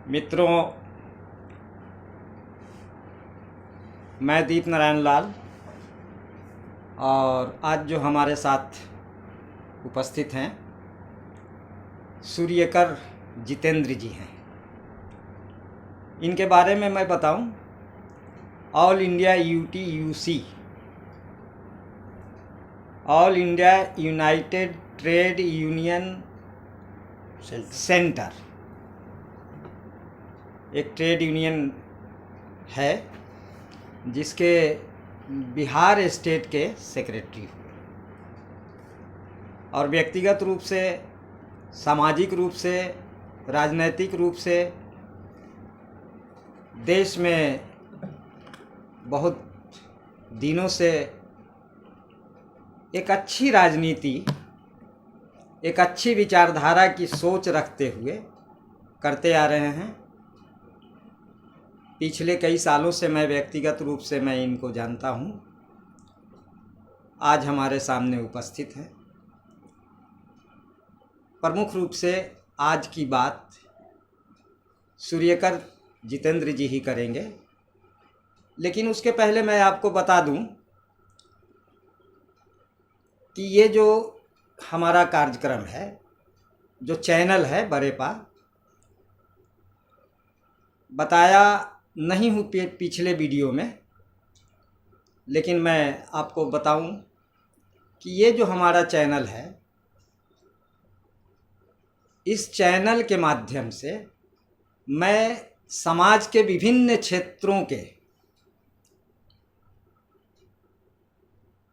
मित्रों, मैं दीप नारायण लाल और आज जो हमारे साथ उपस्थित हैं सूर्यकर जितेंद्र जी हैं। इनके बारे में मैं बताऊं, all India UTUC, all India United trade union centre एक ट्रेड यूनियन है जिसके बिहार स्टेट के सेक्रेटरी हुए और व्यक्तिगत रूप से, सामाजिक रूप से, राजनैतिक रूप से देश में बहुत दिनों से एक अच्छी राजनीति, एक अच्छी विचारधारा की सोच रखते हुए करते आ रहे हैं। पिछले कई सालों से मैं व्यक्तिगत रूप से मैं इनको जानता हूँ। आज हमारे सामने उपस्थित हैं। प्रमुख रूप से आज की बात सूर्यकर जितेंद्र जी ही करेंगे, लेकिन उसके पहले मैं आपको बता दूं कि ये जो हमारा कार्यक्रम है, जो चैनल है बरेपा, बताया नहीं हूँ पिछले वीडियो में, लेकिन मैं आपको बताऊं कि ये जो हमारा चैनल है, इस चैनल के माध्यम से मैं समाज के विभिन्न क्षेत्रों के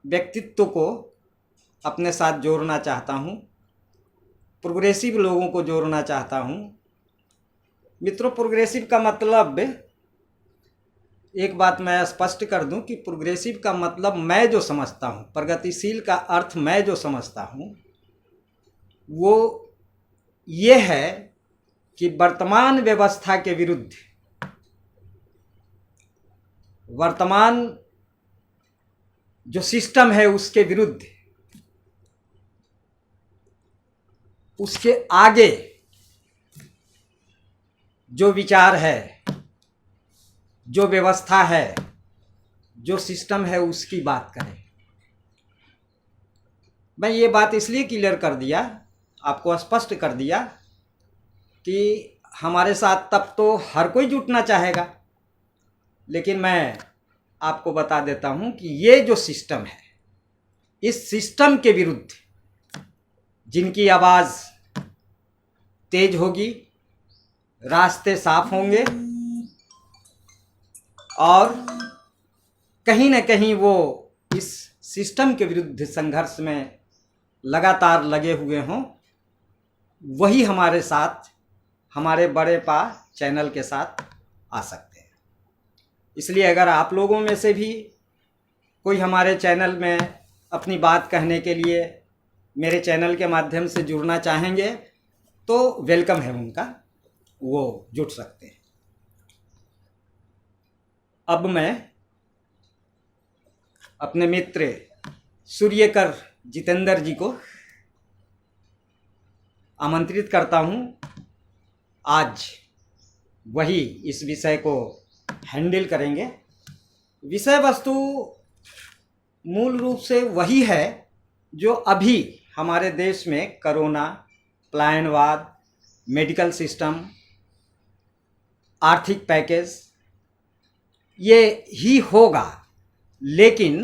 व्यक्तित्व को अपने साथ जोड़ना चाहता हूँ, प्रोग्रेसिव लोगों को जोड़ना चाहता हूँ। मित्रों, प्रोग्रेसिव का मतलब, एक बात मैं स्पष्ट कर दूं कि प्रोग्रेसिव का मतलब मैं जो समझता हूं, प्रगतिशील का अर्थ मैं जो समझता हूं, वो ये है कि वर्तमान व्यवस्था के विरुद्ध, वर्तमान जो सिस्टम है उसके विरुद्ध, उसके आगे जो विचार है, जो व्यवस्था है, जो सिस्टम है, उसकी बात करें। मैं ये बात इसलिए क्लियर कर दिया, आपको स्पष्ट कर दिया कि हमारे साथ तब तो हर कोई जुटना चाहेगा, लेकिन मैं आपको बता देता हूं कि ये जो सिस्टम है, इस सिस्टम के विरुद्ध जिनकी आवाज़ तेज होगी, रास्ते साफ होंगे और कहीं न कहीं वो इस सिस्टम के विरुद्ध संघर्ष में लगातार लगे हुए हों, वही हमारे साथ, हमारे बरेपा चैनल के साथ आ सकते हैं। इसलिए अगर आप लोगों में से भी कोई हमारे चैनल में अपनी बात कहने के लिए मेरे चैनल के माध्यम से जुड़ना चाहेंगे तो वेलकम है उनका, वो जुड़ सकते हैं। अब मैं अपने मित्र सूर्यकर जितेंद्र जी को आमंत्रित करता हूं। आज वही इस विषय को हैंडल करेंगे। विषय वस्तु मूल रूप से वही है जो अभी हमारे देश में कोरोना, पलायनवाद, मेडिकल सिस्टम, आर्थिक पैकेज, ये ही होगा। लेकिन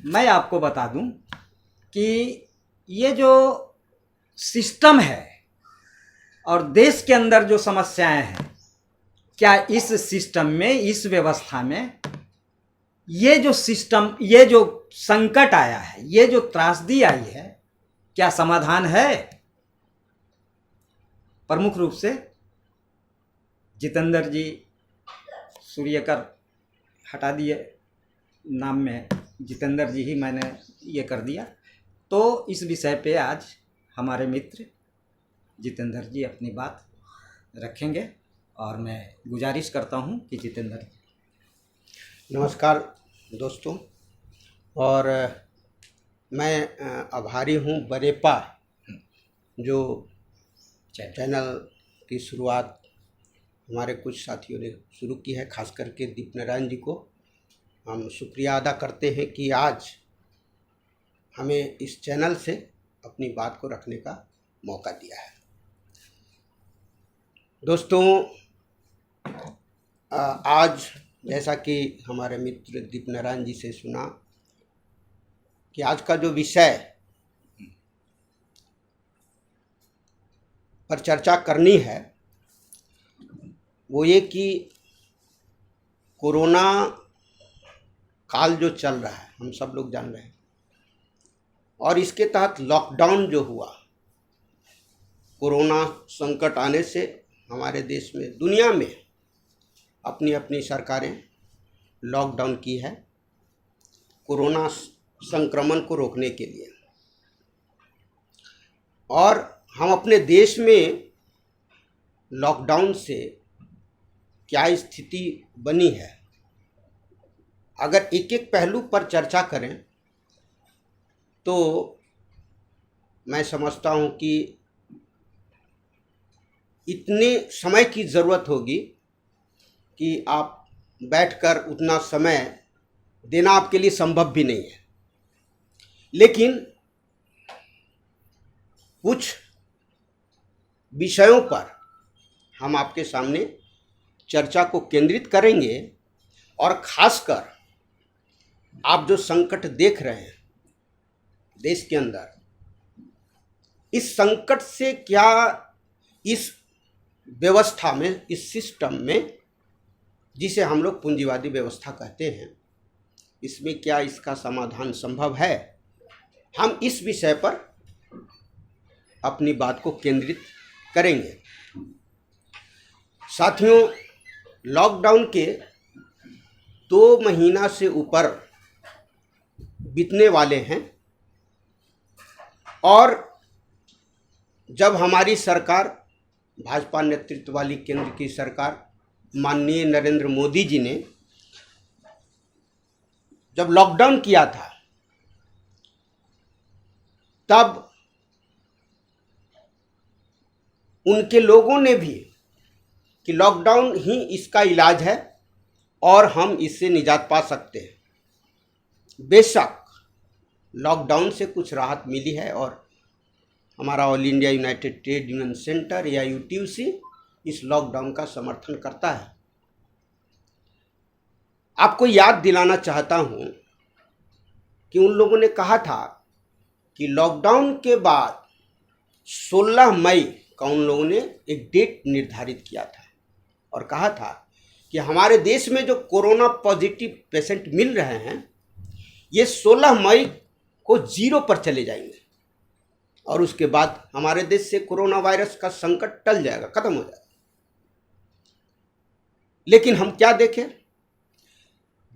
मैं आपको बता दूं कि ये जो सिस्टम है और देश के अंदर जो समस्याएं हैं, क्या इस सिस्टम में, इस व्यवस्था में ये जो सिस्टम, ये जो संकट आया है, ये जो त्रासदी आई है, क्या समाधान है? प्रमुख रूप से जितेंद्र जी, सूर्यकर हटा दिए, नाम में जितेंद्र जी ही मैंने ये कर दिया। तो इस विषय पे आज हमारे मित्र जितेंद्र जी अपनी बात रखेंगे और मैं गुजारिश करता हूं कि जितेंद्र जी। नमस्कार दोस्तों, और मैं आभारी हूं बरेपा जो चैनल की शुरुआत हमारे कुछ साथियों ने शुरू की है, खास करके दीपनारायण जी को हम शुक्रिया अदा करते हैं कि आज हमें इस चैनल से अपनी बात को रखने का मौका दिया है। दोस्तों, आज जैसा कि हमारे मित्र दीपनारायण जी से सुना कि आज का जो विषय पर चर्चा करनी है वो ये कि कोरोना काल जो चल रहा है, हम सब लोग जान रहे हैं, और इसके तहत लॉकडाउन जो हुआ, कोरोना संकट आने से हमारे देश में, दुनिया में अपनी अपनी सरकारें लॉकडाउन की है कोरोना संक्रमण को रोकने के लिए। और हम अपने देश में लॉकडाउन से क्या स्थिति बनी है, अगर एक एक पहलू पर चर्चा करें तो मैं समझता हूं कि इतने समय की ज़रूरत होगी कि आप बैठकर उतना समय देना आपके लिए संभव भी नहीं है। लेकिन कुछ विषयों पर हम आपके सामने चर्चा को केंद्रित करेंगे, और खासकर आप जो संकट देख रहे हैं देश के अंदर, इस संकट से क्या, इस व्यवस्था में, इस सिस्टम में जिसे हम लोग पूंजीवादी व्यवस्था कहते हैं, इसमें क्या इसका समाधान संभव है, हम इस विषय पर अपनी बात को केंद्रित करेंगे। साथियों, लॉकडाउन के 2 महीना से ऊपर बीतने वाले हैं, और जब हमारी सरकार, भाजपा नेतृत्व वाली केंद्र की सरकार, माननीय नरेंद्र मोदी जी ने जब लॉकडाउन किया था, तब उनके लोगों ने भी कि लॉकडाउन ही इसका इलाज है और हम इससे निजात पा सकते हैं। बेशक लॉकडाउन से कुछ राहत मिली है, और हमारा all India United trade union centre या यूटीयूसी इस लॉकडाउन का समर्थन करता है। आपको याद दिलाना चाहता हूं कि उन लोगों ने कहा था कि लॉकडाउन के बाद 16 मई का उन लोगों ने एक डेट निर्धारित किया था और कहा था कि हमारे देश में जो कोरोना पॉजिटिव पेशेंट मिल रहे हैं, ये 16 मई को 0 पर चले जाएंगे, और उसके बाद हमारे देश से कोरोना वायरस का संकट टल जाएगा, खत्म हो जाएगा। लेकिन हम क्या देखें,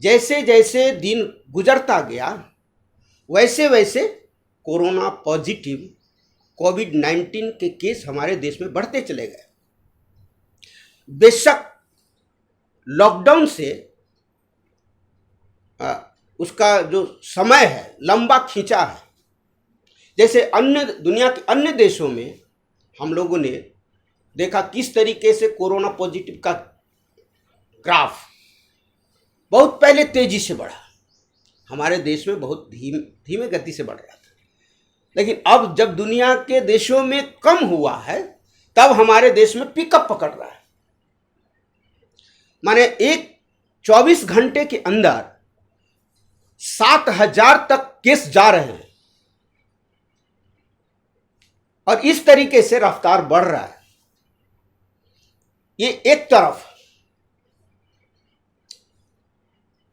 जैसे जैसे दिन गुजरता गया, वैसे वैसे कोरोना पॉजिटिव कोविड-19 के केस हमारे देश में बढ़ते चले गए। बेशक लॉकडाउन से उसका जो समय है लंबा खींचा है। जैसे अन्य दुनिया के अन्य देशों में हम लोगों ने देखा किस तरीके से कोरोना पॉजिटिव का ग्राफ बहुत पहले तेजी से बढ़ा, हमारे देश में बहुत धीमे गति से बढ़ रहा था। लेकिन अब जब दुनिया के देशों में कम हुआ है, तब हमारे देश में पिकअप पकड़ रहा है। माने एक 24 घंटे के अंदर 7,000 तक केस जा रहे हैं, और इस तरीके से रफ्तार बढ़ रहा है। ये एक तरफ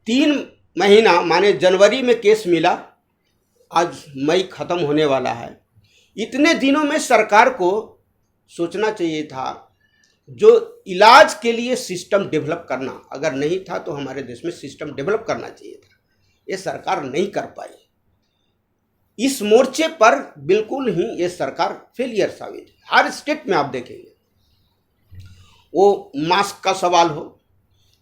3 महीना माने जनवरी में केस मिला, आज मई खत्म होने वाला है। इतने दिनों में सरकार को सोचना चाहिए था, जो इलाज के लिए सिस्टम डेवलप करना अगर नहीं था तो हमारे देश में सिस्टम डेवलप करना चाहिए था। ये सरकार नहीं कर पाई। इस मोर्चे पर बिल्कुल ही ये सरकार फेलियर साबित है। हर स्टेट में आप देखेंगे, वो मास्क का सवाल हो,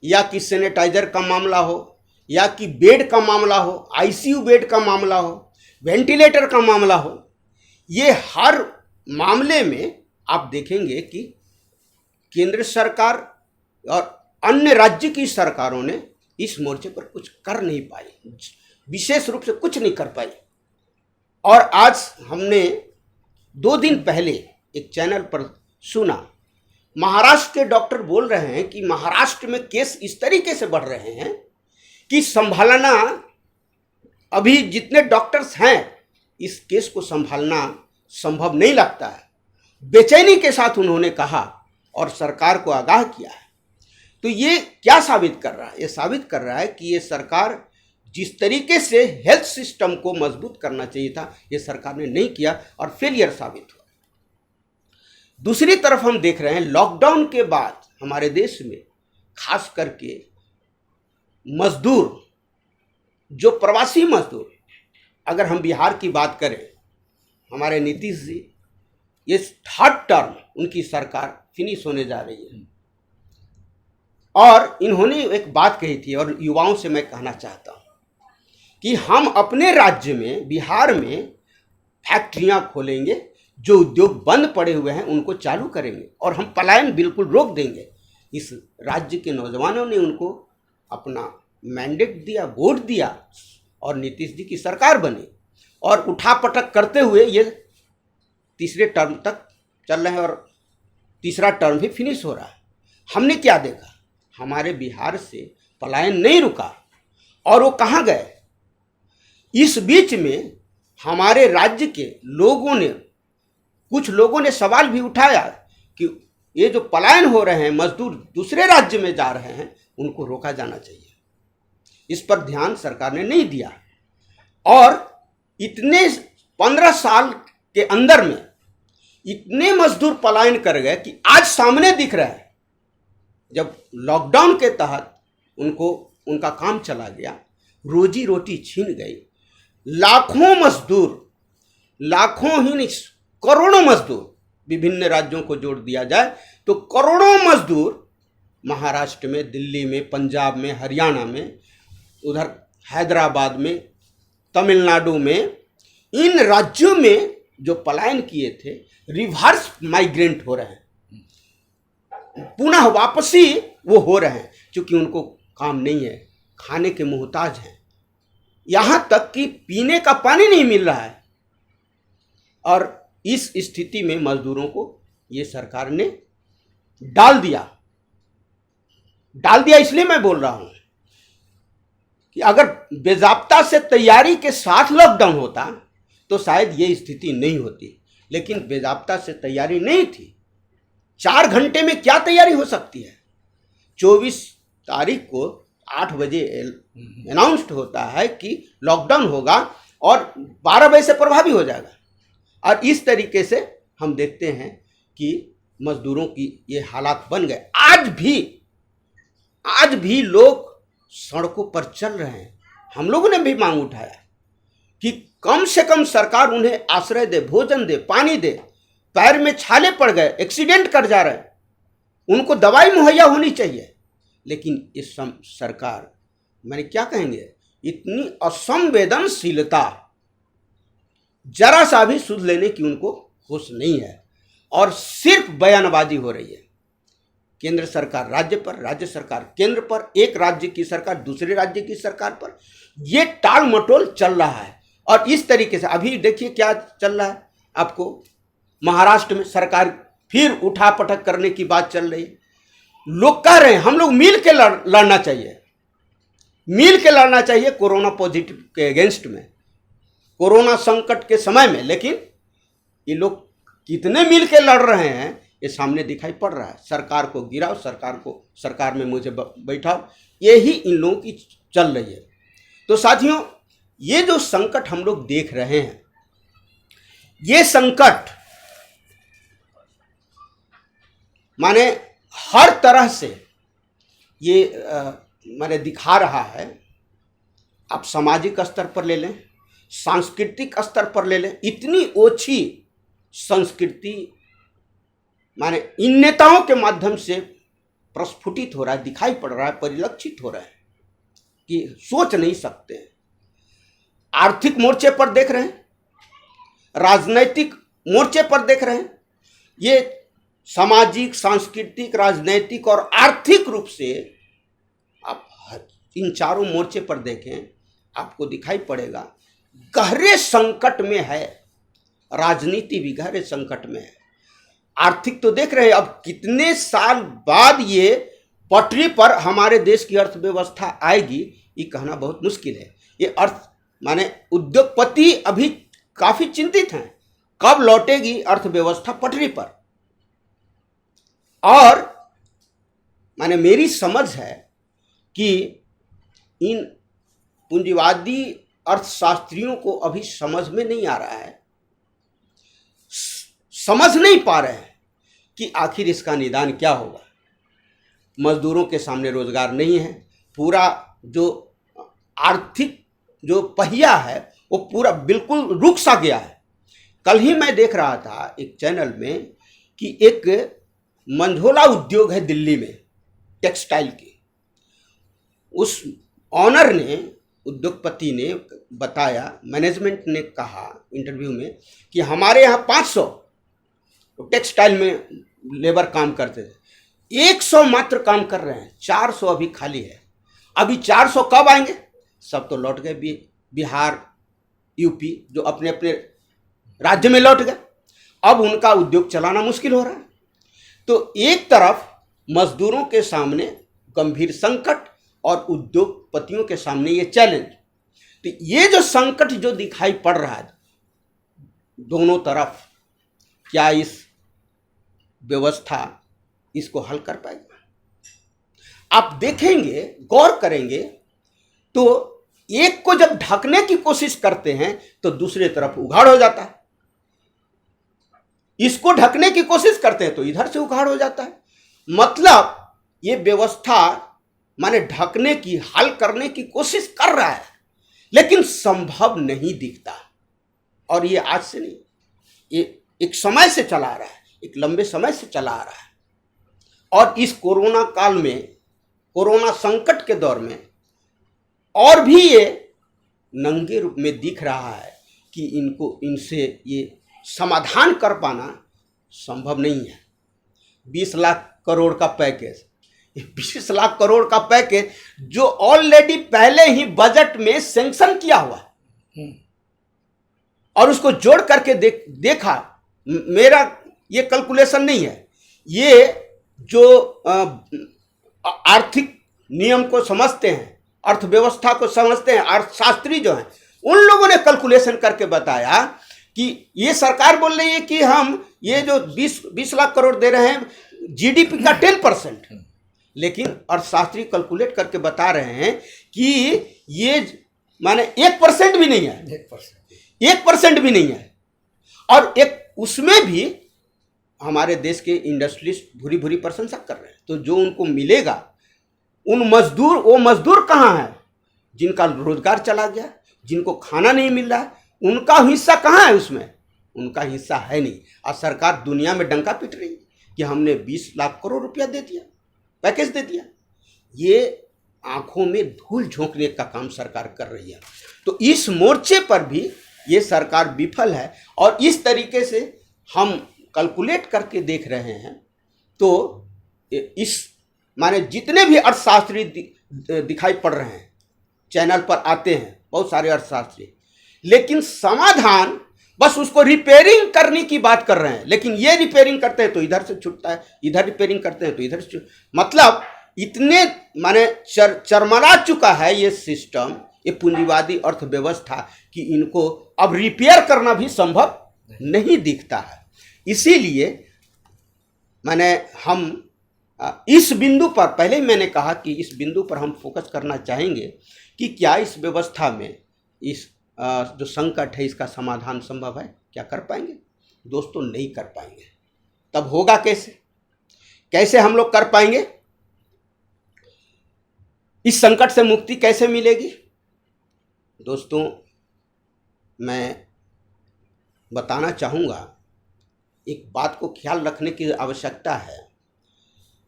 या कि सैनिटाइजर का मामला हो, या कि बेड का मामला हो, आईसीयू बेड का मामला हो, वेंटिलेटर का मामला हो, ये हर मामले में आप देखेंगे कि केंद्र सरकार और अन्य राज्य की सरकारों ने इस मोर्चे पर कुछ कर नहीं पाई, विशेष रूप से कुछ नहीं कर पाई। और आज हमने 2 दिन पहले एक चैनल पर सुना, महाराष्ट्र के डॉक्टर बोल रहे हैं कि महाराष्ट्र में केस इस तरीके से बढ़ रहे हैं कि संभालना, अभी जितने डॉक्टर्स हैं इस केस को संभालना संभव नहीं लगता है। बेचैनी के साथ उन्होंने कहा और सरकार को आगाह किया है। तो ये क्या साबित कर रहा है? ये साबित कर रहा है कि ये सरकार जिस तरीके से हेल्थ सिस्टम को मजबूत करना चाहिए था, ये सरकार ने नहीं किया और फेलियर साबित हुआ। दूसरी तरफ हम देख रहे हैं लॉकडाउन के बाद हमारे देश में खास करके मजदूर, जो प्रवासी मजदूर, अगर हम बिहार की बात करें, हमारे नीतीश जी, ये 3rd टर्म उनकी सरकार फिनिश होने जा रही है और इन्होंने एक बात कही थी और युवाओं से मैं कहना चाहता हूं कि हम अपने राज्य में, बिहार में फैक्ट्रियां खोलेंगे, जो उद्योग बंद पड़े हुए हैं उनको चालू करेंगे और हम पलायन बिल्कुल रोक देंगे। इस राज्य के नौजवानों ने उनको अपना मैंडेट दिया, वोट दिया और नीतीश जी की सरकार बनी और उठापटक करते हुए ये 3रे टर्म तक चल रहे हैं और 3रा टर्म भी फिनिश हो रहा है। हमने क्या देखा? हमारे बिहार से पलायन नहीं रुका और वो कहाँ गए? इस बीच में हमारे राज्य के लोगों ने, कुछ लोगों ने सवाल भी उठाया कि ये जो पलायन हो रहे हैं, मजदूर दूसरे राज्य में जा रहे हैं, उनको रोका जाना चाहिए। इस पर ध्यान सरकार ने नहीं दिया और इतने 15 साल के अंदर में इतने मजदूर पलायन कर गए कि आज सामने दिख रहा है। जब लॉकडाउन के तहत उनका काम चला गया, रोजी रोटी छीन गई, लाखों मजदूर, लाखों ही नहीं करोड़ों मजदूर, विभिन्न राज्यों को जोड़ दिया जाए तो करोड़ों मजदूर महाराष्ट्र में, दिल्ली में, पंजाब में, हरियाणा में, उधर हैदराबाद में, तमिलनाडु में, इन राज्यों में जो पलायन किए थे रिवर्स माइग्रेंट हो रहे हैं, पुनः वापसी वो हो रहे हैं, क्योंकि उनको काम नहीं है, खाने के मोहताज हैं, यहाँ तक कि पीने का पानी नहीं मिल रहा है। और इस स्थिति में मजदूरों को ये सरकार ने डाल दिया इसलिए मैं बोल रहा हूं कि अगर बेजाब्ता से तैयारी के साथ लॉकडाउन होता तो शायद ये स्थिति नहीं होती, लेकिन बेजाब्ता से तैयारी नहीं थी। 4 घंटे में क्या तैयारी हो सकती है? 24 तारीख को 8 बजे अनाउंस्ड होता है कि लॉकडाउन होगा और 12 बजे से प्रभावी हो जाएगा। और इस तरीके से हम देखते हैं कि मजदूरों की ये हालात बन गए। आज भी लोग सड़कों पर चल रहे हैं। हम लोगों ने भी मांग उठाया कि कम से कम सरकार उन्हें आश्रय दे, भोजन दे, पानी दे। पैर में छाले पड़ गए, एक्सीडेंट कर जा रहे हैं, उनको दवाई मुहैया होनी चाहिए। लेकिन इस सरकार, मैंने क्या कहेंगे, इतनी असंवेदनशीलता, जरा सा भी सुध लेने की उनको होश नहीं है और सिर्फ बयानबाजी हो रही है। केंद्र सरकार राज्य पर, राज्य सरकार केंद्र पर, एक राज्य की सरकार दूसरे राज्य की सरकार पर, ये टाल मटोल चल रहा है। और इस तरीके से अभी देखिए क्या चल रहा है आपको, महाराष्ट्र में सरकार फिर उठापटक करने की बात चल रही है। लोग कह रहे हैं हम लोग मिल के लड़ना चाहिए, मिल के लड़ना चाहिए कोरोना पॉजिटिव के अगेंस्ट में, कोरोना संकट के समय में। लेकिन ये लोग कितने मिल के लड़ रहे हैं ये सामने दिखाई पड़ रहा है। सरकार को गिराओ, सरकार में मुझे बैठाओ, यही इन लोगों की चल रही है। तो साथियों, ये जो संकट हम लोग देख रहे हैं, ये संकट माने हर तरह से ये माने दिखा रहा है। आप सामाजिक स्तर पर ले लें, सांस्कृतिक स्तर पर ले लें, इतनी ओछी संस्कृति माने इन नेताओं के माध्यम से प्रस्फुटित हो रहा है, दिखाई पड़ रहा है, परिलक्षित हो रहा है कि सोच नहीं सकते। आर्थिक मोर्चे पर देख रहे हैं, राजनैतिक मोर्चे पर देख रहे हैं, ये सामाजिक, सांस्कृतिक, राजनैतिक और आर्थिक रूप से आप इन चारों मोर्चे पर देखें, आपको दिखाई पड़ेगा गहरे संकट में है। राजनीति भी गहरे संकट में है। आर्थिक तो देख रहे हैं, अब कितने साल बाद ये पटरी पर हमारे देश की अर्थव्यवस्था आएगी, ये कहना बहुत मुश्किल है। ये माने उद्योगपति अभी काफी चिंतित हैं, कब लौटेगी अर्थव्यवस्था पटरी पर। और माने मेरी समझ है कि इन पूंजीवादी अर्थशास्त्रियों को अभी समझ में नहीं आ रहा है, समझ नहीं पा रहे हैं कि आखिर इसका निदान क्या होगा। मजदूरों के सामने रोजगार नहीं है, पूरा जो आर्थिक जो पहिया है वो पूरा बिल्कुल रुक सा गया है। कल ही मैं देख रहा था एक चैनल में कि एक मंझोला उद्योग है दिल्ली में टेक्सटाइल की, उस ऑनर ने, उद्योगपति ने बताया, मैनेजमेंट ने कहा इंटरव्यू में कि हमारे यहाँ 500 टेक्सटाइल में लेबर काम करते थे, 100 मात्र काम कर रहे हैं, 400 अभी खाली है। अभी 400 कब आएंगे? सब तो लौट गए बिहार, यूपी, जो अपने अपने राज्य में लौट गए। अब उनका उद्योग चलाना मुश्किल हो रहा है। तो एक तरफ मजदूरों के सामने गंभीर संकट और उद्योगपतियों के सामने ये चैलेंज। तो ये जो संकट जो दिखाई पड़ रहा है दोनों तरफ, क्या इस व्यवस्था इसको हल कर पाएगा? आप देखेंगे, गौर करेंगे तो एक को जब ढकने की कोशिश करते हैं तो दूसरी तरफ उघाड़ हो जाता है, इसको ढकने की कोशिश करते हैं तो इधर से उघाड़ हो जाता है। मतलब ये व्यवस्था माने ढकने की, हल करने की कोशिश कर रहा है, लेकिन संभव नहीं दिखता। और ये आज से नहीं, ये एक समय से चला आ रहा है, एक लंबे समय से चला आ रहा है। और इस कोरोना काल में, कोरोना संकट के दौर में और भी ये नंगे रूप में दिख रहा है कि इनसे ये समाधान कर पाना संभव नहीं है। 20 लाख करोड़ का पैकेज, 20 लाख करोड़ का पैकेज जो ऑलरेडी पहले ही बजट में सैंक्शन किया हुआ है, और उसको जोड़ करके देखा, मेरा ये कैलकुलेशन नहीं है, ये जो आर्थिक नियम को समझते हैं, अर्थव्यवस्था को समझते हैं, अर्थशास्त्री जो हैं, उन लोगों ने कैलकुलेशन करके बताया कि ये सरकार बोल रही है कि हम ये जो 20 लाख करोड़ दे रहे हैं जीडीपी का 10%, लेकिन अर्थशास्त्री कैलकुलेट करके बता रहे हैं कि ये माने 1% भी नहीं है, 1% भी नहीं है। और एक उसमें भी हमारे देश के इंडस्ट्रियलिस्ट भूरी भूरी प्रशंसा कर रहे हैं। तो जो उनको मिलेगा, उन मजदूर, वो मजदूर कहाँ है जिनका रोजगार चला गया, जिनको खाना नहीं मिल रहा है, उनका हिस्सा कहाँ है? उसमें उनका हिस्सा है नहीं। और सरकार दुनिया में डंका पीट रही है कि हमने 20 लाख करोड़ रुपया दे दिया, पैकेज दे दिया। ये आंखों में धूल झोंकने का काम सरकार कर रही है। तो इस मोर्चे पर भी ये सरकार विफल है। और इस तरीके से हम कैलकुलेट करके देख रहे हैं तो इस माने जितने भी अर्थशास्त्री दिखाई पड़ रहे हैं, चैनल पर आते हैं बहुत सारे अर्थशास्त्री, लेकिन समाधान बस उसको रिपेयरिंग करने की बात कर रहे हैं। लेकिन ये रिपेयरिंग करते हैं तो इधर से छूटता है, इधर रिपेयरिंग करते हैं तो इधर से मतलब इतने माने चरमरा चुका है ये सिस्टम, ये पूंजीवादी अर्थव्यवस्था, कि इनको अब रिपेयर करना भी संभव नहीं दिखता है। इसीलिए मैंने हम इस बिंदु पर, पहले ही मैंने कहा कि इस बिंदु पर हम फोकस करना चाहेंगे कि क्या इस व्यवस्था में इस जो संकट है इसका समाधान संभव है, क्या कर पाएंगे? दोस्तों नहीं कर पाएंगे। तब होगा कैसे? कैसे हम लोग कर पाएंगे? इस संकट से मुक्ति कैसे मिलेगी? दोस्तों मैं बताना चाहूँगा, एक बात को ख्याल रखने की आवश्यकता है।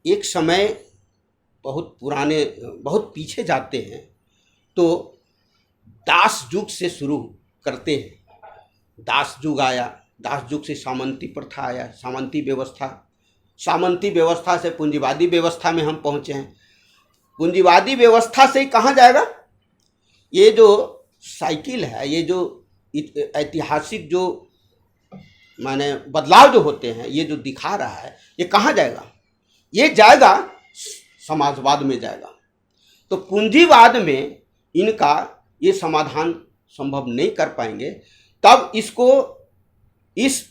एक समय बहुत पुराने, बहुत पीछे जाते हैं तो दास युग से शुरू करते हैं। दास युग आया, दास युग से सामंती प्रथा आया, सामंती व्यवस्था, सामंती व्यवस्था से पूंजीवादी व्यवस्था में हम पहुंचे हैं। पूंजीवादी व्यवस्था से ही कहाँ जाएगा? ये जो साइकिल है, ये जो ऐतिहासिक जो माने बदलाव जो होते हैं, ये जो दिखा रहा है, ये कहाँ जाएगा? ये जाएगा समाजवाद में जाएगा। तो पूंजीवाद में इनका ये समाधान संभव नहीं कर पाएंगे। तब इसको, इस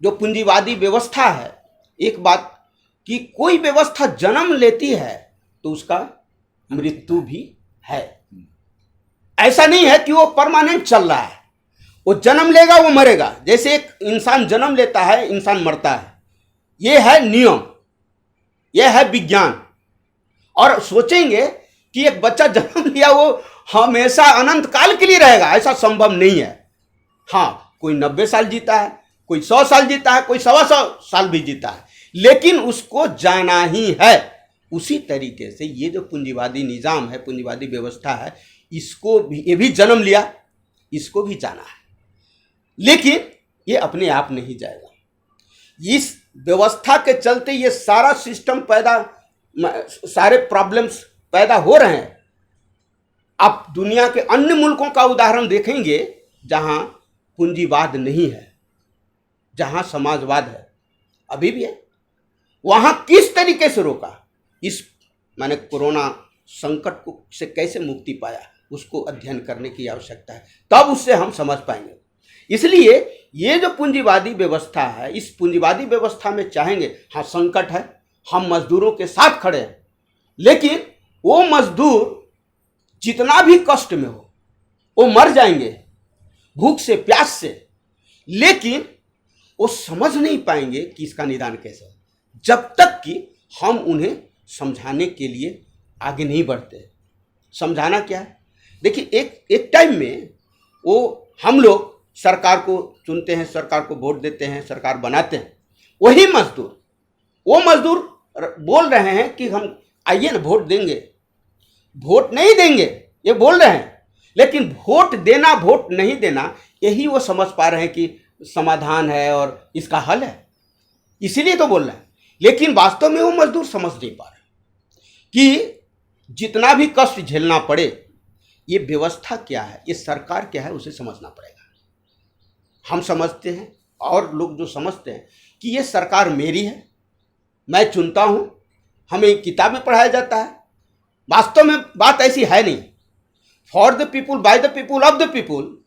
जो पूंजीवादी व्यवस्था है, एक बात कि कोई व्यवस्था जन्म लेती है तो उसका मृत्यु भी है। ऐसा नहीं है कि वो परमानेंट चल रहा है, वो जन्म लेगा, वो मरेगा। जैसे एक इंसान जन्म लेता है, इंसान मरता है। ये है नियम, ये है विज्ञान। और सोचेंगे कि एक बच्चा जन्म लिया वो हमेशा अनंत काल के लिए रहेगा, ऐसा संभव नहीं है। हाँ, कोई 90 साल जीता है, कोई 100 साल जीता है, कोई 125 साल भी जीता है, लेकिन उसको जाना ही है। उसी तरीके से ये जो पूंजीवादी निजाम है, पूंजीवादी व्यवस्था है, इसको भी, ये भी जन्म लिया, इसको भी जाना है, लेकिन ये अपने आप नहीं जाएगा। इस व्यवस्था के चलते ये सारा सिस्टम सारे प्रॉब्लम्स पैदा हो रहे हैं। आप दुनिया के अन्य मुल्कों का उदाहरण देखेंगे जहां पूंजीवाद नहीं है, जहां समाजवाद है, अभी भी है। वहां किस तरीके से रोका, इस माने कोरोना संकट को से कैसे मुक्ति पाया, उसको अध्ययन करने की आवश्यकता है, तब उससे हम समझ पाएंगे। इसलिए ये जो पूंजीवादी व्यवस्था है, इस पूंजीवादी व्यवस्था में चाहेंगे, हाँ संकट है, हम मजदूरों के साथ खड़े हैं, लेकिन वो मजदूर जितना भी कष्ट में हो, वो मर जाएंगे भूख से, प्यास से, लेकिन वो समझ नहीं पाएंगे कि इसका निदान कैसे, जब तक कि हम उन्हें समझाने के लिए आगे नहीं बढ़ते। समझाना क्या है? देखिए, एक टाइम में वो हम लोग सरकार को चुनते हैं, सरकार को वोट देते हैं, सरकार बनाते हैं। वही मजदूर, वो मजदूर बोल रहे हैं कि हम आइए ना वोट देंगे। वोट नहीं देंगे ये बोल रहे हैं, लेकिन वोट देना, वोट नहीं देना, यही वो समझ पा रहे हैं कि समाधान है और इसका हल है, इसीलिए तो बोल रहे हैं। लेकिन वास्तव में वो मजदूर समझ नहीं पा रहे कि जितना भी कष्ट झेलना पड़े, ये व्यवस्था क्या है, ये सरकार क्या है, उसे समझना पड़ेगा। हम समझते हैं और लोग जो समझते हैं कि ये सरकार मेरी है, मैं चुनता हूं, हमें किताब में पढ़ाया जाता है। वास्तव में बात ऐसी है नहीं। For the people, by the people, of the people,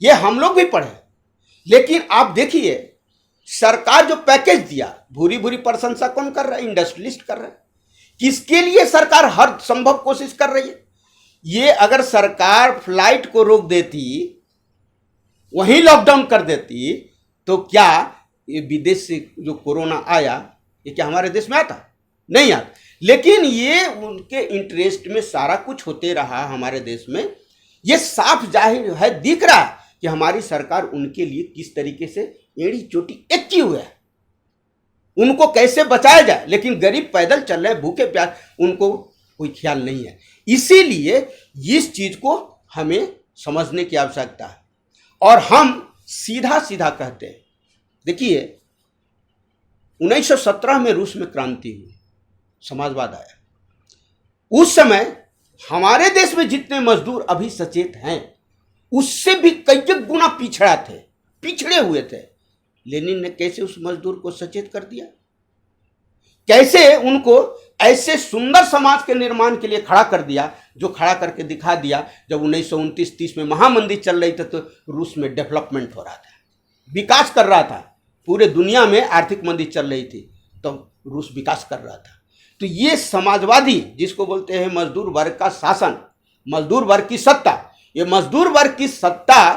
ये हम लोग भी पढ़े, लेकिन आप देखिए सरकार जो पैकेज दिया, भूरी भूरी प्रशंसा कौन कर रहा है? इंडस्ट्रियलिस्ट कर रहा है। किसके लिए सरकार हर संभव कोशिश कर रही है? ये अगर सरकार फ्लाइट को रोक देती, वहीं लॉकडाउन कर देती, तो क्या ये विदेश से जो कोरोना आया, ये क्या हमारे देश में आता? नहीं आता। लेकिन ये उनके इंटरेस्ट में सारा कुछ होते रहा हमारे देश में। ये साफ जाहिर है, दिख रहा है कि हमारी सरकार उनके लिए किस तरीके से एड़ी चोटी एक की हुआ है, उनको कैसे बचाया जाए। लेकिन गरीब पैदल चल रहे, भूखे प्यास, उनको कोई ख्याल नहीं है। इसीलिए इस चीज को हमें समझने की आवश्यकता है। और हम सीधा सीधा कहते हैं, देखिए 1917 में रूस में क्रांति हुई, समाजवाद आया। उस समय हमारे देश में जितने मजदूर अभी सचेत हैं, उससे भी कई गुना पिछड़े हुए थे। लेनिन ने कैसे उस मजदूर को सचेत कर दिया, कैसे उनको ऐसे सुंदर समाज के निर्माण के लिए खड़ा कर दिया, जो खड़ा करके दिखा दिया। जब 1929-30 में महामंदी चल रही थी, तो रूस में डेवलपमेंट हो रहा था, विकास कर रहा था। पूरे दुनिया में आर्थिक मंदी चल रही थी, तो रूस विकास कर रहा था। तो ये समाजवादी, जिसको बोलते हैं मजदूर वर्ग का शासन, मजदूर वर्ग की सत्ता, ये मजदूर वर्ग की सत्ता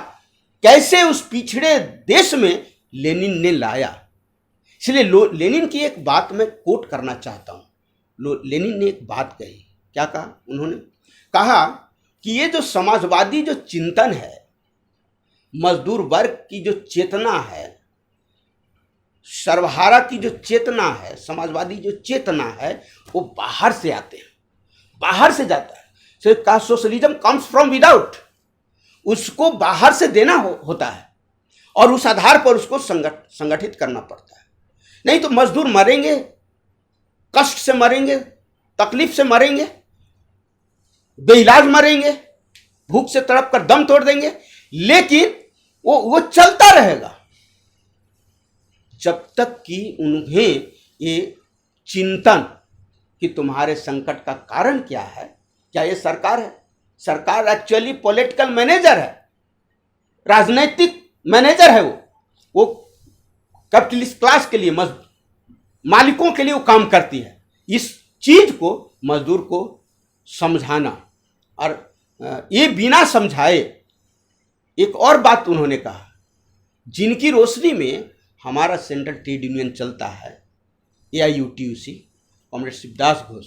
कैसे उस पिछड़े देश में लेनिन ने लाया। इसलिए लेनिन की एक बात मैं कोट करना चाहता हूं। लेनिन ने एक बात कही, क्या कहा? उन्होंने कहा कि ये जो समाजवादी जो चिंतन है, मजदूर वर्ग की जो चेतना है, सर्वहारा की जो चेतना है, समाजवादी जो चेतना है, वो बाहर से आते हैं, बाहर से जाता है। सिर्फ कहा सोशलिज्म कम्स फ्रॉम विदाउट, उसको बाहर से देना होता है और उस आधार पर उसको संगठित करना पड़ता है। नहीं तो मजदूर मरेंगे, कष्ट से मरेंगे, तकलीफ से मरेंगे, बेइलाज मरेंगे, भूख से तड़प कर दम तोड़ देंगे, लेकिन वो चलता रहेगा जब तक कि उन्हें ये चिंतन कि तुम्हारे संकट का कारण क्या है। क्या ये सरकार है? सरकार एक्चुअली पॉलिटिकल मैनेजर है, राजनीतिक मैनेजर है। वो कैपिटलिस्ट क्लास के लिए, मालिकों के लिए वो काम करती है। इस चीज को मजदूर को समझाना, और ये बिना समझाए एक और बात उन्होंने कहा, जिनकी रोशनी में हमारा सेंट्रल ट्रेड यूनियन चलता है, AIUTUC, कॉमरेड शिवदास घोष,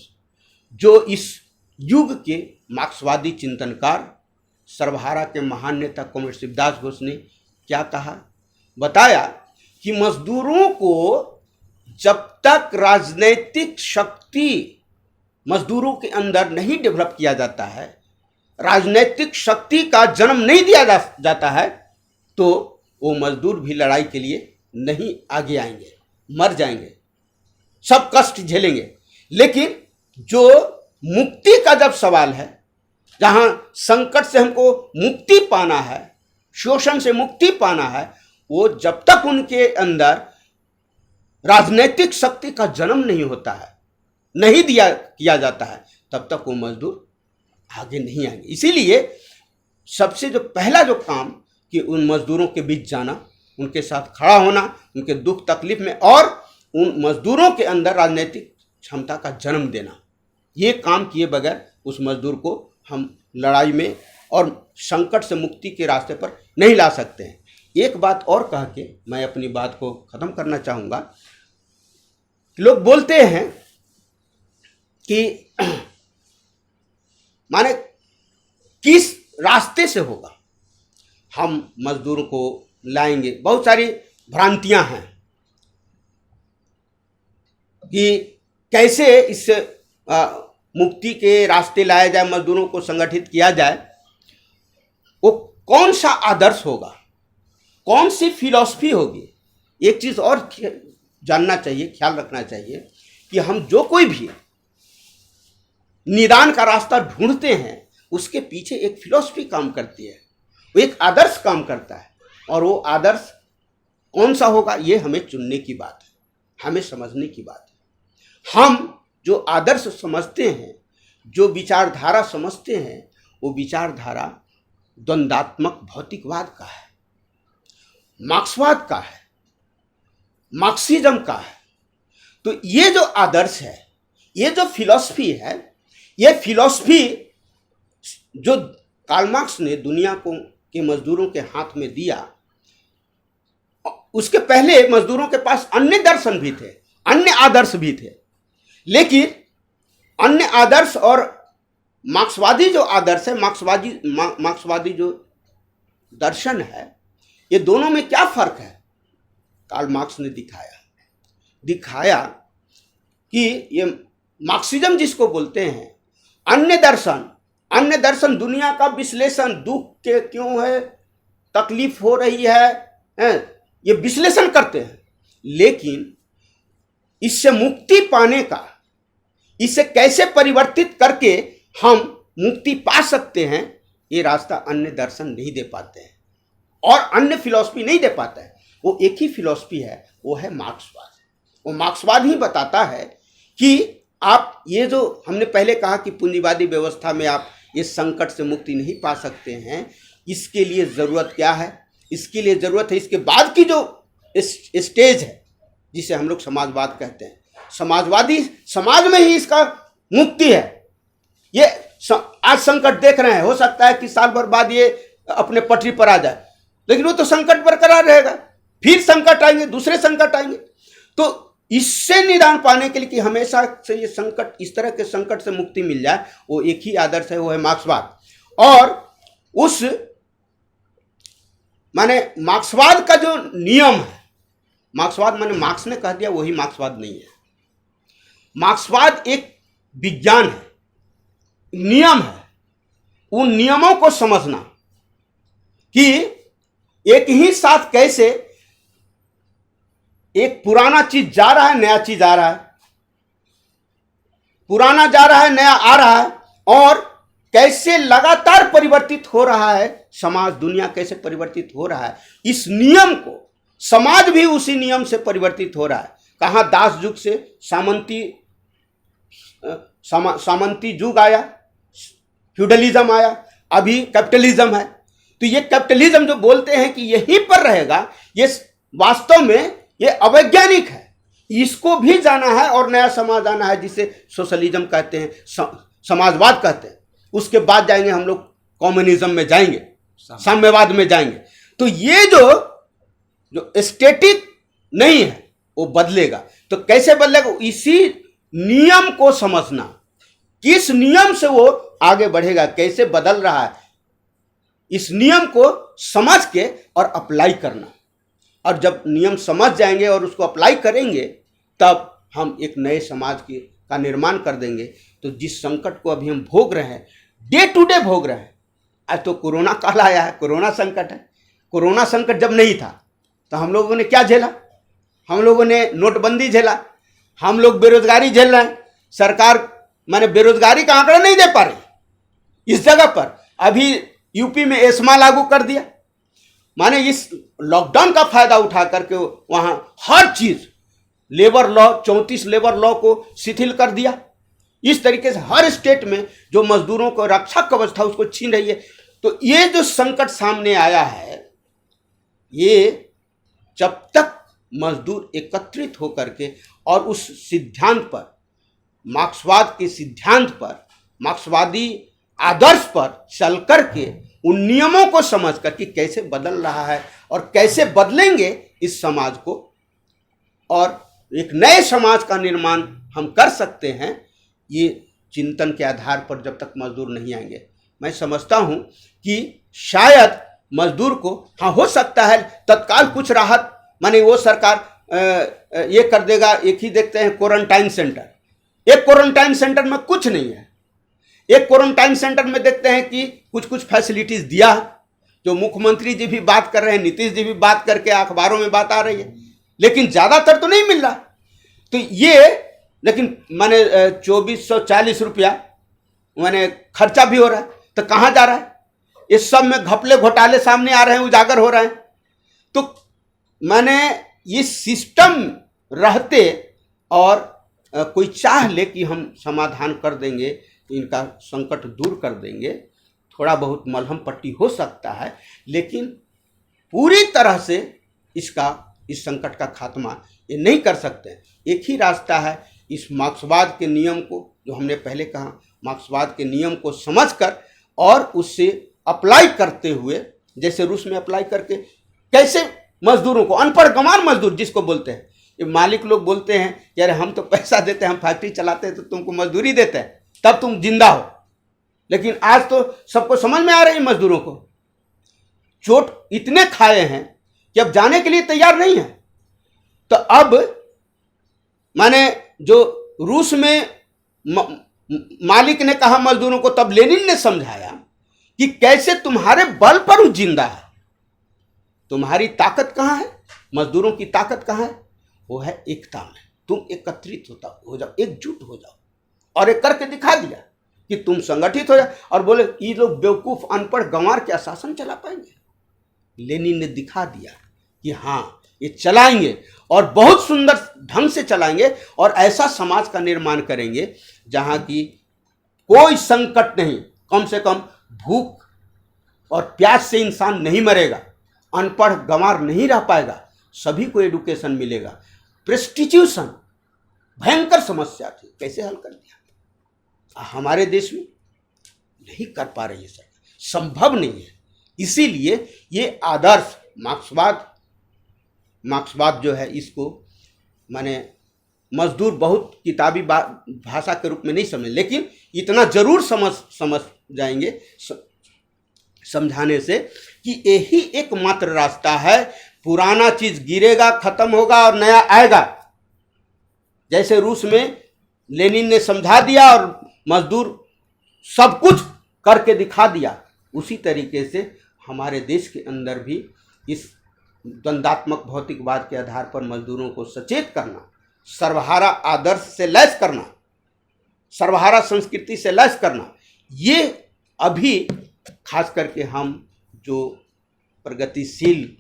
जो इस युग के मार्क्सवादी चिंतनकार, सर्वहारा के महान नेता कॉमरेड शिवदास घोष ने क्या कहा, बताया कि मजदूरों को जब तक राजनीतिक शक्ति मजदूरों के अंदर नहीं डेवलप किया जाता है, राजनीतिक शक्ति का जन्म नहीं दिया जाता है, तो वो मजदूर भी लड़ाई के लिए नहीं आगे आएंगे, मर जाएंगे, सब कष्ट झेलेंगे। लेकिन जो मुक्ति का जब सवाल है, जहां संकट से हमको मुक्ति पाना है, शोषण से मुक्ति पाना है, वो जब तक उनके अंदर राजनीतिक शक्ति का जन्म नहीं होता है, नहीं किया जाता है, तब तक वो मजदूर आगे नहीं आएंगे। इसीलिए सबसे जो पहला जो काम कि उन मजदूरों के बीच जाना, उनके साथ खड़ा होना, उनके दुख तकलीफ में, और उन मजदूरों के अंदर राजनीतिक क्षमता का जन्म देना, ये काम किए बगैर उस मजदूर को हम लड़ाई में और संकट से मुक्ति के रास्ते पर नहीं ला सकते हैं। एक बात और कह के मैं अपनी बात को खत्म करना चाहूँगा। लोग बोलते हैं कि माने किस रास्ते से होगा हम मजदूरों को लाएंगे। बहुत सारी भ्रांतियां हैं कि कैसे इससे मुक्ति के रास्ते लाया जाए, मजदूरों को संगठित किया जाए। वो कौन सा आदर्श होगा, कौन सी फिलॉसफी होगी। एक चीज़ और जानना चाहिए, ख्याल रखना चाहिए कि हम जो कोई भी निदान का रास्ता ढूंढते हैं, उसके पीछे एक फिलॉसफी काम करती है, वो एक आदर्श काम करता है। और वो आदर्श कौन सा होगा, ये हमें चुनने की बात है, हमें समझने की बात है। हम जो आदर्श समझते हैं, जो विचारधारा समझते हैं, वो विचारधारा द्वंद्वात्मक भौतिकवाद का है, मार्क्सवाद का है, मार्क्सिज्म का है। तो ये जो आदर्श है, ये जो फिलॉसफी है, ये फिलॉसफी जो कार्ल मार्क्स ने दुनिया को के मजदूरों के हाथ में दिया, उसके पहले मजदूरों के पास अन्य दर्शन भी थे, अन्य आदर्श भी थे। लेकिन अन्य आदर्श और मार्क्सवादी जो आदर्श है, मार्क्सवादी जो दर्शन है, ये दोनों में क्या फर्क है, कार्ल मार्क्स ने दिखाया कि ये मार्क्सिज्म जिसको बोलते हैं, अन्य दर्शन दुनिया का विश्लेषण, दुख के क्यों है, तकलीफ हो रही है, ये विश्लेषण करते हैं। लेकिन इससे मुक्ति पाने का, इसे कैसे परिवर्तित करके हम मुक्ति पा सकते हैं, ये रास्ता अन्य दर्शन नहीं दे पाते हैं और अन्य फिलॉसफी नहीं दे पाता है। वो एक ही फिलॉसफी है, वो है मार्क्सवाद। वो मार्क्सवाद ही बताता है कि आप ये जो हमने पहले कहा कि पूंजीवादी व्यवस्था में आप ये संकट से मुक्ति नहीं पा सकते हैं, इसके लिए ज़रूरत क्या है, इसके लिए ज़रूरत है इसके बाद की जो स्टेज है, जिसे हम लोग समाजवाद कहते हैं। समाजवादी समाज में ही इसका मुक्ति है। ये आज संकट देख रहे हैं, हो सकता है कि साल भर बाद ये अपने पटरी पर आ जाए, लेकिन वो तो संकट बरकरार रहेगा, फिर संकट आएंगे, दूसरे संकट आएंगे। तो इससे निदान पाने के लिए कि हमेशा से ये संकट, इस तरह के संकट से मुक्ति मिल जाए, वो एक ही आदर्श है, वो है मार्क्सवाद। और उस माने मार्क्सवाद का जो नियम है, मार्क्सवाद माने मार्क्स ने कह दिया वही मार्क्सवाद नहीं है। मार्क्सवाद एक विज्ञान है, नियम है। उन नियमों को समझना कि एक ही साथ कैसे एक पुराना चीज जा रहा है, नया चीज आ रहा है, पुराना जा रहा है, नया आ रहा है, और कैसे लगातार परिवर्तित हो रहा है समाज, दुनिया कैसे परिवर्तित हो रहा है, इस नियम को समाज भी उसी नियम से परिवर्तित हो रहा है। कहाँ दास युग से सामंती युग आया, फ्यूडलिज्म आया, अभी कैपिटलिज्म है। तो ये कैपिटलिज्म जो बोलते हैं कि यहीं पर रहेगा, ये वास्तव में ये अवैज्ञानिक है। इसको भी जाना है और नया समाज आना है जिसे सोशलिज्म कहते हैं, समाजवाद कहते हैं। उसके बाद जाएंगे हम लोग कम्युनिज्म में जाएंगे, साम्यवाद में जाएंगे। तो ये जो स्टैटिक नहीं है वो बदलेगा। तो कैसे बदलेगा? इसी नियम को समझना, किस नियम से वो आगे बढ़ेगा, कैसे बदल रहा है, इस नियम को समझ के और अप्लाई करना। और जब नियम समझ जाएंगे और उसको अप्लाई करेंगे, तब हम एक नए समाज का निर्माण कर देंगे। तो जिस संकट को अभी हम भोग रहे हैं, डे टू डे भोग रहे हैं, आज तो कोरोना काल आया है, कोरोना संकट है। कोरोना संकट जब नहीं था तो हम लोगों ने क्या झेला? हम लोगों ने नोटबंदी झेला, हम लोग बेरोजगारी झेल रहे हैं। सरकार माने बेरोजगारी का आंकड़ा नहीं दे पा रही। इस जगह पर अभी यूपी में एस्मा लागू कर दिया, माने इस लॉकडाउन का फायदा उठा करके वहां हर चीज, लेबर लॉ, 34 लेबर लॉ को शिथिल कर दिया। इस तरीके से हर स्टेट में जो मजदूरों को रक्षा कवच था उसको छीन रही है। तो ये जो संकट सामने आया है, ये जब तक मजदूर एकत्रित होकर के और उस सिद्धांत पर, मार्क्सवाद के सिद्धांत पर, मार्क्सवादी आदर्श पर चल करके उन नियमों को समझ कर कि कैसे बदल रहा है और कैसे बदलेंगे इस समाज को, और एक नए समाज का निर्माण हम कर सकते हैं, ये चिंतन के आधार पर जब तक मजदूर नहीं आएंगे। मैं समझता हूं कि शायद मजदूर को, हाँ हो सकता है तत्काल कुछ राहत, माने वो सरकार ये कर देगा। एक ही देखते हैं क्वारंटाइन सेंटर, एक क्वारंटाइन सेंटर में कुछ नहीं है। एक क्वारंटाइन सेंटर में देखते हैं कि कुछ कुछ फैसिलिटीज दिया, जो मुख्यमंत्री जी भी बात कर रहे हैं, नीतीश जी भी बात करके अखबारों में बात आ रही है, लेकिन ज्यादातर तो नहीं मिल रहा। तो ये, लेकिन माने 2440 रुपया माने खर्चा भी हो रहा है, तो कहाँ जा रहा है? इस सब में घपले घोटाले सामने आ रहे हैं, उजागर हो रहे हैं। तो माने ये सिस्टम रहते और कोई चाह ले कि हम समाधान कर देंगे, इनका संकट दूर कर देंगे, थोड़ा बहुत मलहम पट्टी हो सकता है, लेकिन पूरी तरह से इस संकट का खात्मा ये नहीं कर सकते। एक ही रास्ता है, इस मार्क्सवाद के नियम को, जो हमने पहले कहा, मार्क्सवाद के नियम को समझकर और उससे अप्लाई करते हुए, जैसे रूस में अप्लाई करके कैसे मजदूरों को, अनपढ़ गंवार मजदूर जिसको बोलते हैं, ये मालिक लोग बोलते हैं यार हम तो पैसा देते हैं, हम फैक्ट्री चलाते हैं तो तुमको मजदूरी देते हैं तब तुम जिंदा हो। लेकिन आज तो सबको समझ में आ रही है, मजदूरों को चोट इतने खाए हैं कि अब जाने के लिए तैयार नहीं है। तो अब माने जो रूस में मालिक ने कहा मजदूरों को, तब लेनिन ने समझाया कि कैसे तुम्हारे बल पर वो जिंदा है, तुम्हारी ताकत कहाँ है, मजदूरों की ताकत कहाँ है, वो है एकता में। तुम एकत्रित हो जाओ, एकजुट हो जाओ, और एक करके दिखा दिया कि तुम संगठित हो जाओ। और बोले ये लोग बेवकूफ अनपढ़ गंवार क्या शासन चला पाएंगे? लेनिन ने दिखा दिया कि हाँ ये चलाएंगे, और बहुत सुंदर ढंग से चलाएंगे, और ऐसा समाज का निर्माण करेंगे जहाँ की कोई संकट नहीं, कम से कम भूख और प्यास से इंसान नहीं मरेगा, अनपढ़ गंवार नहीं रह पाएगा, सभी को एडुकेशन मिलेगा। प्रेस्टिट्यूशन भयंकर समस्या थी, कैसे हल कर दिया? हमारे देश में नहीं कर पा रही है सरकार, संभव नहीं है। इसीलिए ये आदर्श मार्क्सवाद जो है, इसको माने मजदूर बहुत किताबी भाषा के रूप में नहीं समझे, लेकिन इतना जरूर समझ जाएंगे समझाने से कि यही एकमात्र रास्ता है। पुराना चीज गिरेगा, खत्म होगा और नया आएगा। जैसे रूस में लेनिन ने समझा दिया और मजदूर सब कुछ करके दिखा दिया, उसी तरीके से हमारे देश के अंदर भी इस द्वंद्वात्मक भौतिकवाद के आधार पर मजदूरों को सचेत करना, सर्वहारा आदर्श से लैस करना, सर्वहारा संस्कृति से लैस करना, ये अभी खास करके हम जो प्रगतिशील,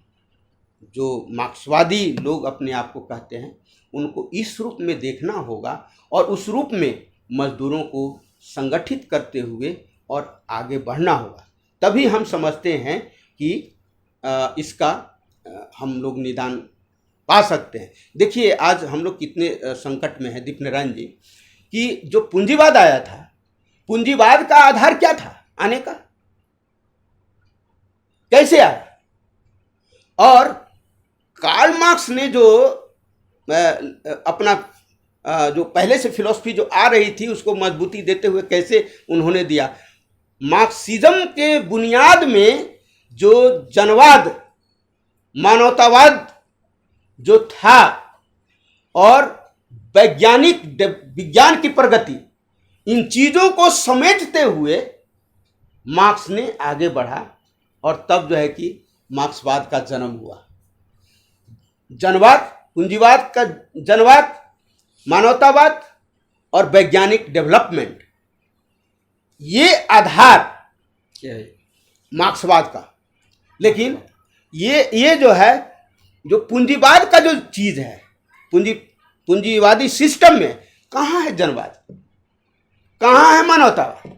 जो मार्क्सवादी लोग अपने आप को कहते हैं, उनको इस रूप में देखना होगा और उस रूप में मजदूरों को संगठित करते हुए और आगे बढ़ना होगा। तभी हम समझते हैं कि इसका हम लोग निदान पा सकते हैं। देखिए आज हम लोग कितने संकट में हैं दीपनारायण जी, कि जो पूंजीवाद आया था, पूंजीवाद का आधार क्या था आने का, कैसे आया? और कार्ल मार्क्स ने जो अपना जो पहले से फिलॉसफी जो आ रही थी उसको मजबूती देते हुए कैसे उन्होंने दिया। मार्क्सिज्म के बुनियाद में जो जनवाद, मानवतावाद जो था और विज्ञान की प्रगति, इन चीज़ों को समेटते हुए मार्क्स ने आगे बढ़ा और तब जो है कि मार्क्सवाद का जन्म हुआ। जनवाद, पूंजीवाद का जनवाद, मानवतावाद और वैज्ञानिक डेवलपमेंट, ये आधार क्या है मार्क्सवाद का। लेकिन ये जो है, जो पूंजीवाद का जो चीज़ है, पूंजीवादी सिस्टम में कहाँ है जनवाद, कहाँ है मानवतावाद?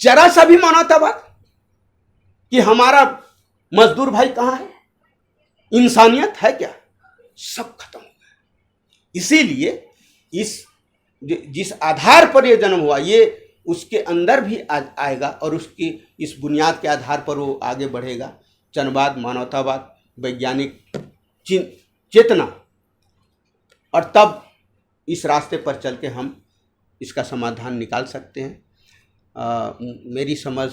जरा सा भी मानवतावाद कि हमारा मजदूर भाई कहाँ है, इंसानियत है क्या? सब खत्म हो गया। इसीलिए जिस आधार पर यह जन्म हुआ, ये उसके अंदर भी आएगा और उसकी इस बुनियाद के आधार पर वो आगे बढ़ेगा। जनवाद, मानवतावाद, वैज्ञानिक चेतना, और तब इस रास्ते पर चल के हम इसका समाधान निकाल सकते हैं। मेरी समझ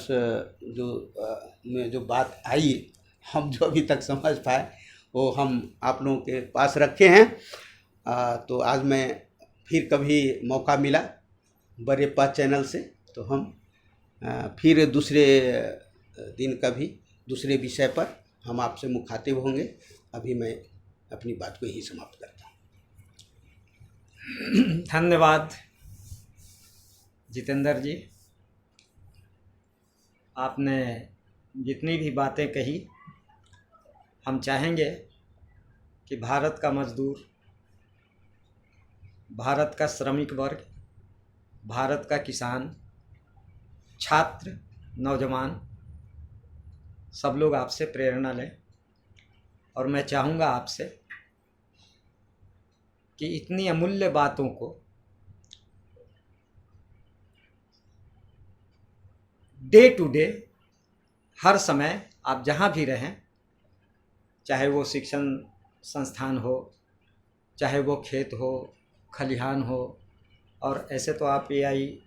में जो बात आई, हम जो अभी तक समझ पाए वो हम आप लोगों के पास रखे हैं। तो आज मैं फिर कभी मौका मिला बरेपा चैनल से, तो हम फिर दूसरे दिन कभी दूसरे विषय पर हम आपसे मुखातिब होंगे। अभी मैं अपनी बात को यही समाप्त करता हूँ। धन्यवाद जितेंद्र जी, आपने जितनी भी बातें कही, हम चाहेंगे कि भारत का मजदूर, भारत का श्रमिक वर्ग, भारत का किसान, छात्र, नौजवान, सब लोग आपसे प्रेरणा लें। और मैं चाहूँगा आपसे कि इतनी अमूल्य बातों को डे टू डे, हर समय आप जहाँ भी रहें, चाहे वो शिक्षण संस्थान हो, चाहे वो खेत हो, खलिहान हो, और ऐसे तो आप AIUTUC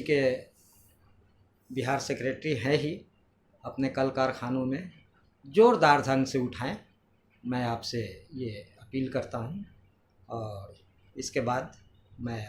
के बिहार सेक्रेटरी हैं ही, अपने कल कारखानों में ज़ोरदार ढंग से उठाएं। मैं आपसे ये अपील करता हूं। और इसके बाद मैं